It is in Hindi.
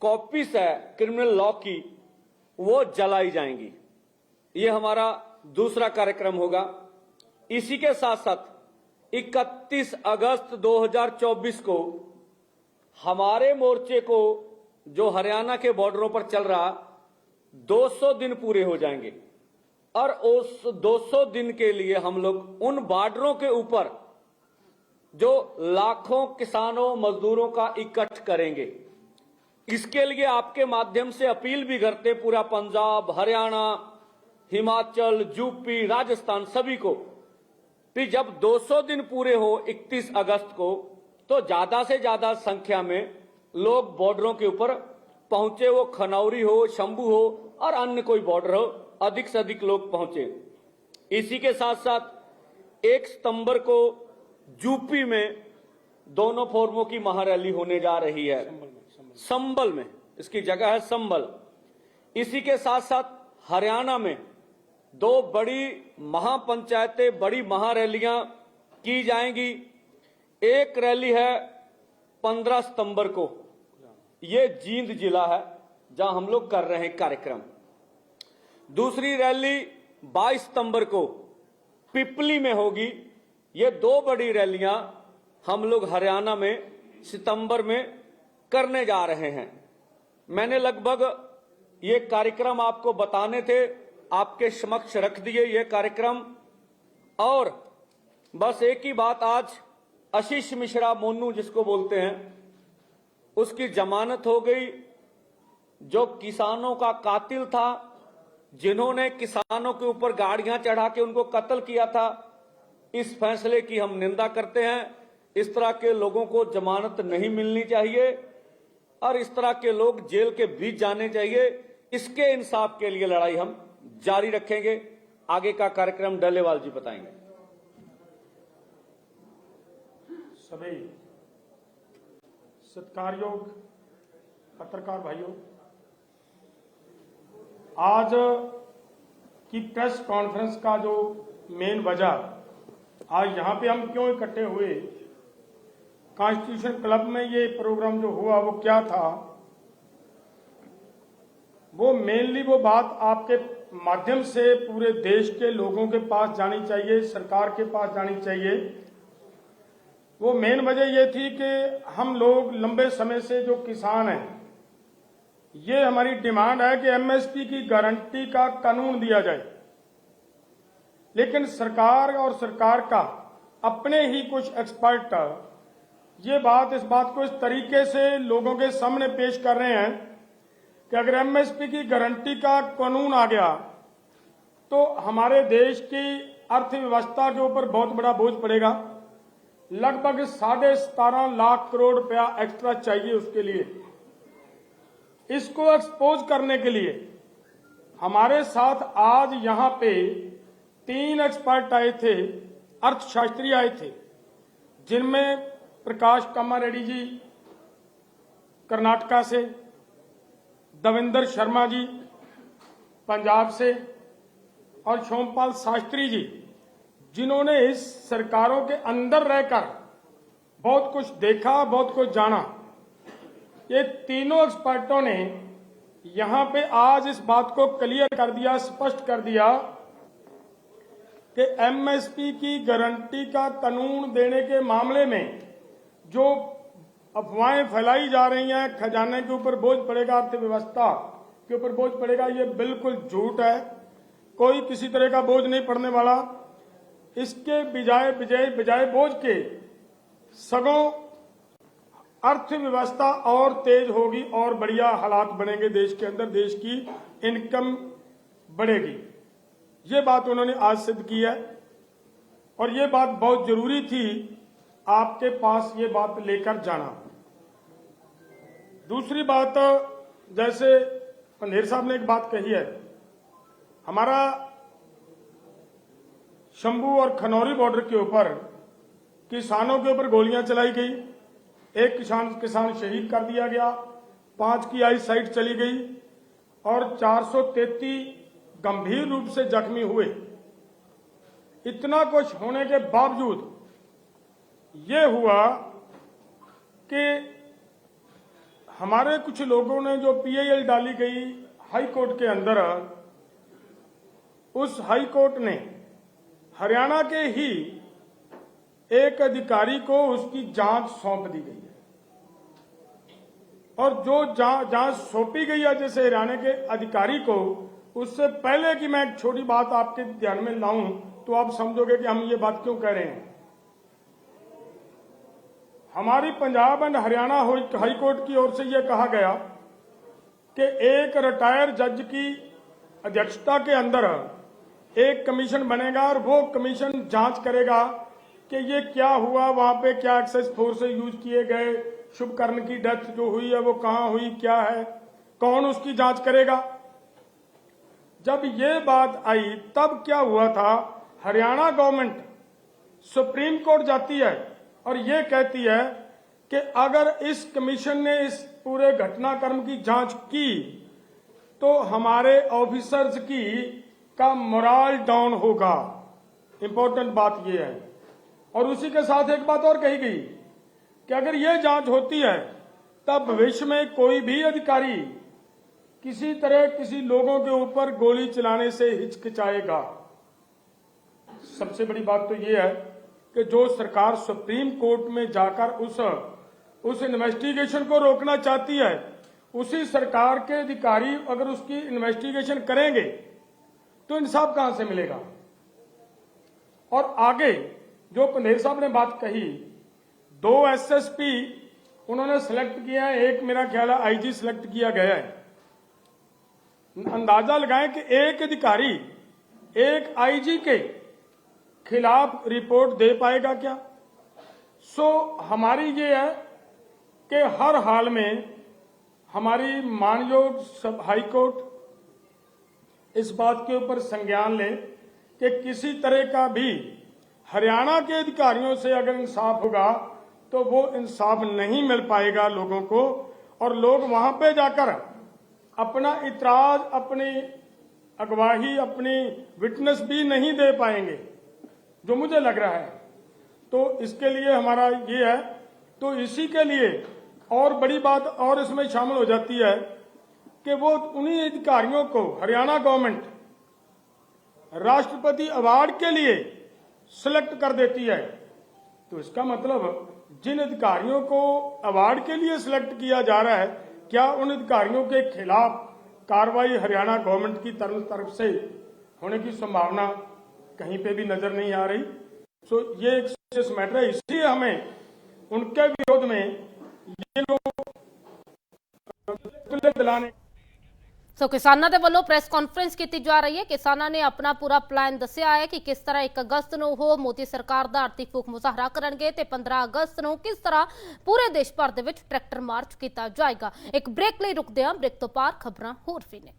कॉपीज है क्रिमिनल लॉ की वो जलाई जाएंगी। ये हमारा दूसरा कार्यक्रम होगा। इसी के साथ साथ 31 अगस्त 2024 को हमारे मोर्चे को जो हरियाणा के बॉर्डरों पर चल रहा 200 दिन पूरे हो जाएंगे और उस 200 दिन के लिए हम लोग उन बॉर्डरों के ऊपर जो लाखों किसानों मजदूरों का इकट्ठ करेंगे। इसके लिए आपके माध्यम से अपील भी करते पूरा पंजाब, हरियाणा, हिमाचल, यूपी, राजस्थान सभी को कि जब 200 दिन पूरे हो 31 अगस्त को तो ज्यादा से ज्यादा संख्या में लोग बॉर्डरों के ऊपर पहुंचे, वो खनौरी हो, शंभू हो और अन्य कोई बॉर्डर हो, अधिक से अधिक लोग पहुंचे। इसी के साथ साथ 1 सितंबर को यूपी में दोनों फोरमों की महारैली होने जा रही है, संभल में, इसकी जगह है संभल। इसी के साथ साथ हरियाणा में 2 बड़ी महापंचायतें, बड़ी महारैलियां की जाएंगी। एक रैली है 15 सितंबर को, ये जींद जिला है जहां हम लोग कर रहे हैं कार्यक्रम। दूसरी रैली 22 सितंबर को पिपली में होगी। ये 2 बड़ी रैलियां हम लोग हरियाणा में सितंबर में करने जा रहे हैं। मैंने लगभग ये कार्यक्रम आपको बताने थे, आपके समक्ष रख दिए ये कार्यक्रम। और बस एक ही बात, आज आशीष मिश्रा मोनू जिसको बोलते हैं, उसकी जमानत हो गई। जो किसानों का कातिल था, जिन्होंने किसानों के ऊपर गाड़ियां चढ़ा के उनको कत्ल किया था, इस फैसले की हम निंदा करते हैं। इस तरह के लोगों को जमानत नहीं मिलनी चाहिए और इस तरह के लोग जेल के बीच जाने चाहिए। इसके इंसाफ के लिए लड़ाई हम जारी रखेंगे। आगे का कार्यक्रम डलेवाल जी बताएंगे। सभी सत्कारयोग पत्रकार भाइयों, आज की प्रेस कॉन्फ्रेंस का जो मेन वजह, आज यहां पे हम क्यों इकट्ठे हुए, कॉन्स्टिट्यूशन क्लब में ये प्रोग्राम जो हुआ वो क्या था, वो मेनली वो बात आपके माध्यम से पूरे देश के लोगों के पास जानी चाहिए, सरकार के पास जानी चाहिए। वो मेन वजह ये थी कि हम लोग लंबे समय से जो किसान हैं, ये हमारी डिमांड है कि एमएसपी की गारंटी का कानून दिया जाए। लेकिन सरकार और सरकार का अपने ही कुछ एक्सपर्ट इस बात को इस तरीके से लोगों के सामने पेश कर रहे हैं कि अगर एमएसपी की गारंटी का कानून आ गया तो हमारे देश की अर्थव्यवस्था के ऊपर बहुत बड़ा बोझ पड़ेगा। लगभग 17.5 लाख करोड़ रुपया एक्स्ट्रा चाहिए उसके लिए। इसको एक्सपोज करने के लिए हमारे साथ आज यहां पे 3 एक्सपर्ट आए थे, अर्थशास्त्री आए थे, जिनमें प्रकाश कामारेड्डी जी कर्नाटका से, देवेंद्र शर्मा जी पंजाब से और सोमपाल शास्त्री जी, जिन्होंने इस सरकारों के अंदर रहकर बहुत कुछ देखा, बहुत कुछ जाना। ये तीनों एक्सपर्टों ने यहां पे आज इस बात को क्लियर कर दिया, स्पष्ट कर दिया कि एमएसपी की गारंटी का कानून देने के मामले में जो अफवाहें फैलाई जा रही हैं, खजाने के ऊपर बोझ पड़ेगा, अर्थव्यवस्था के ऊपर बोझ पड़ेगा, ये बिल्कुल झूठ है। कोई किसी तरह का बोझ नहीं पड़ने वाला। इसके बजाय बोझ के सगों अर्थव्यवस्था और तेज होगी और बढ़िया हालात बनेंगे देश के अंदर, देश की इनकम बढ़ेगी। ये बात उन्होंने आज सिद्ध की है और ये बात बहुत जरूरी थी आपके पास ये बात लेकर जाना। दूसरी बात, जैसे पंधेर साहब ने एक बात कही है, हमारा शंभू और खनौरी बॉर्डर के ऊपर किसानों के ऊपर गोलियां चलाई गई, एक किसान शहीद कर दिया गया, 5 की आई साइट चली गई और 433 गंभीर रूप से जख्मी हुए। इतना कुछ होने के बावजूद ये हुआ कि हमारे कुछ लोगों ने जो पीआईएल डाली गई हाई कोर्ट के अंदर, उस हाई कोर्ट ने हरियाणा के ही एक अधिकारी को उसकी जांच सौंप दी गई है, और जो जांच सौंपी गई है जैसे हरियाणा के अधिकारी को, उससे पहले कि मैं एक छोटी बात आपके ध्यान में लाऊं तो आप समझोगे कि हम ये बात क्यों कह रहे हैं। हमारी Punjab and Haryana high court की ओर से यह कहा गया कि एक रिटायर्ड जज की अध्यक्षता के अंदर एक कमीशन बनेगा और वो कमीशन जांच करेगा कि ये क्या हुआ, वहां पे क्या एक्सेस फोर्स यूज किए गए, शुभकर्ण की डेथ जो हुई है वो कहां हुई, क्या है, कौन उसकी जांच करेगा। जब ये बात आई तब क्या हुआ था, हरियाणा गवर्नमेंट सुप्रीम कोर्ट जाती है और ये कहती है कि अगर इस कमीशन ने इस पूरे घटनाक्रम की जांच की तो हमारे ऑफिसर्स का मोरल डाउन होगा। इंपॉर्टेंट बात यह है। और उसी के साथ एक बात और कही गई कि अगर यह जांच होती है तब भविष्य में कोई भी अधिकारी किसी तरह किसी लोगों के ऊपर गोली चलाने से हिचकिचाएगा। सबसे बड़ी बात तो यह है कि जो सरकार सुप्रीम कोर्ट में जाकर उस इन्वेस्टिगेशन को रोकना चाहती है, उसी सरकार के अधिकारी अगर उसकी इन्वेस्टिगेशन करेंगे तो इंसाफ कहां से मिलेगा। और आगे जो पंडेर साहब ने बात कही, 2 एसएसपी उन्होंने सिलेक्ट किया है, एक मेरा ख्याल है आईजी सिलेक्ट किया गया है। अंदाजा लगाएं कि एक अधिकारी एक आईजी के खिलाफ रिपोर्ट दे पाएगा क्या। हमारी ये है कि हर हाल में हमारी मानयोग हाई कोर्ट इस बात के ऊपर संज्ञान ले कि किसी तरह का भी हरियाणा के अधिकारियों से अगर इंसाफ होगा तो वो इंसाफ नहीं मिल पाएगा लोगों को, और लोग वहां पे जाकर अपना इतराज, अपनी अगवाही, अपनी विटनेस भी नहीं दे पाएंगे, जो मुझे लग रहा है। तो इसके लिए हमारा ये है, तो इसी के लिए और बड़ी बात और इसमें शामिल हो जाती है कि वो उन्हीं अधिकारियों को हरियाणा गवर्नमेंट राष्ट्रपति अवार्ड के लिए सिलेक्ट कर देती है। तो इसका मतलब जिन अधिकारियों को अवार्ड के लिए सिलेक्ट किया जा रहा है, क्या उन अधिकारियों के खिलाफ कार्रवाई हरियाणा गवर्नमेंट की तरफ से होने की संभावना कहीं पे भी नजर नहीं आ रही। ये एक सीरियस मैटर है, इसलिए हमें उनके विरोध में ये लोग दिलाने। किसानां दे वल्लों प्रेस कॉन्फ्रेंस की जा रही है। किसानां ने अपना पूरा प्लान दस्सिया है कि किस तरह 1 अगस्त ਨੂੰ ਉਹ ਮੋਦੀ ਸਰਕਾਰ ਦਾ ਆਰਥਿਕ ਫੂਕ ਮੁਜ਼ਾਹਰਾ ਕਰਨਗੇ ਤੇ 15 ਅਗਸਤ ਨੂੰ ਕਿਸ ਤਰ੍ਹਾਂ ਪੂਰੇ ਦੇਸ਼ ਭਰ ਦੇ ਵਿੱਚ ਟਰੈਕਟਰ ਮਾਰਚ ਕੀਤਾ ਜਾਏਗਾ। ਇੱਕ ਬ੍ਰੇਕ ਲਈ ਰੁਕਦੇ ਹਾਂ, ਬ੍ਰੇਕ ਤੋਂ ਬਾਅਦ ਖਬਰਾਂ ਹੋਰ ਵੀ ਨੇ।